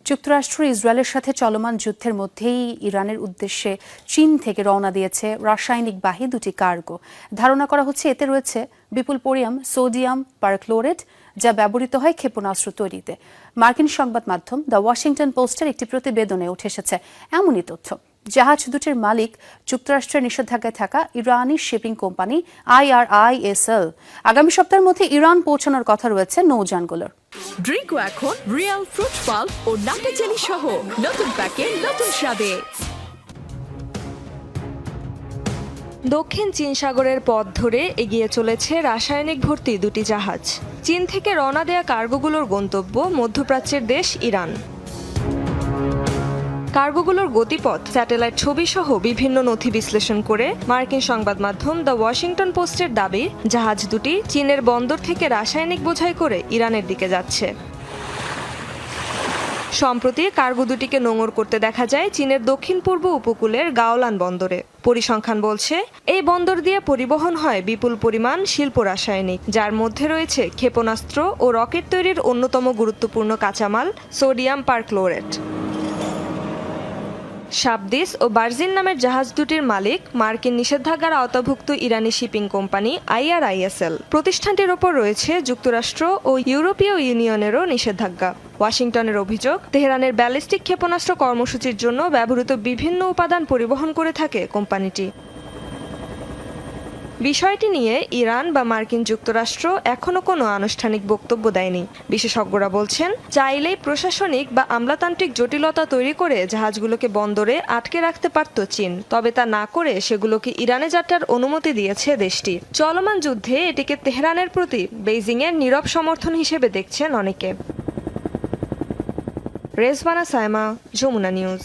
যুক্তরাষ্ট্র ইসরায়েলের সাথে চলমান যুদ্ধের মধ্যেই ইরানের উদ্দেশ্যে চীন থেকে রওনা দিয়েছে রাসায়নিকবাহী দুটি কার্গো। ধারণা করা হচ্ছে এতে রয়েছে বিপুল পরিমাণ সোডিয়াম পারক্লোরেট, যা ব্যবহৃত হয় ক্ষেপণাস্ত্র তৈরিতে। মার্কিন সংবাদ মাধ্যম দ্য ওয়াশিংটন পোস্টের একটি প্রতিবেদনে উঠে এসেছে এমনই তথ্য। জাহাজ দুটির মালিক যুক্তরাষ্ট্রের নিষেধাজ্ঞায় থাকা ইরানি শিপিং কোম্পানি IRISL। আগামী সপ্তাহের মধ্যে ইরান পৌঁছানোর কথা রয়েছে নৌযানগুলোর। ড্রিঙ্কও এখন রিয়েল ফ্রুট পাল্প ও নাটে চেরি সহ নতুন প্যাকে নতুন স্বাদে। দক্ষিণ চীন সাগরের পথ ধরে এগিয়ে চলেছে রাসায়নিক ভর্তি দুটি জাহাজ। চীন থেকে রওনা দেয়া কার্গোগুলোর গন্তব্য মধ্যপ্রাচ্যের দেশ ইরান। কার্গোগুলোর গতিপথ, স্যাটেলাইট ছবি সহ বিভিন্ন নথি বিশ্লেষণ করে মার্কিন সংবাদ মাধ্যম দ্য ওয়াশিংটন পোস্টের দাবি, জাহাজ দুটি চীনের বন্দর থেকে রাসায়নিক বোঝাই করে ইরানের দিকে যাচ্ছে। সম্প্রতি কার্গো দুটিকে নোঙর করতে দেখা যায় চীনের দক্ষিণ পূর্ব উপকূলের গাওলান বন্দরে। পরিসংখ্যান বলছে, এই বন্দর দিয়ে পরিবহন হয় বিপুল পরিমাণ শিল্প রাসায়নিক, যার মধ্যে রয়েছে ক্ষেপণাস্ত্র ও রকেট তৈরির অন্যতম গুরুত্বপূর্ণ কাঁচামাল সোডিয়াম পারক্লোরেট। শাবদিস ও বার্জিন নামের জাহাজ দুটির মালিক মার্কিন নিষেধাজ্ঞার আওতাভুক্ত ইরানি শিপিং কোম্পানি IRISL। প্রতিষ্ঠানটির ওপর রয়েছে যুক্তরাষ্ট্র ও ইউরোপীয় ইউনিয়নেরও নিষেধাজ্ঞা। ওয়াশিংটনের অভিযোগ, তেহরানের ব্যালিস্টিক ক্ষেপণাস্ত্র কর্মসূচির জন্য ব্যবহৃত বিভিন্ন উপাদান পরিবহন করে থাকে কোম্পানিটি। বিষয়টি নিয়ে ইরান বা মার্কিন যুক্তরাষ্ট্র এখনো কোনো আনুষ্ঠানিক বক্তব্য দেয়নি। বিশেষজ্ঞরা বলছেন, চাইলেই প্রশাসনিক বা আমলাতান্ত্রিক জটিলতা তৈরি করে জাহাজগুলোকে বন্দরে আটকে রাখতে পারত চীন। তবে তা না করে সেগুলোকে ইরানে যাত্রার অনুমতি দিয়েছে দেশটি। চলমান যুদ্ধে এটিকে তেহরানের প্রতি বেইজিংয়ের নীরব সমর্থন হিসেবে দেখছেন অনেকে। রেজবানা সায়মা, যমুনা নিউজ।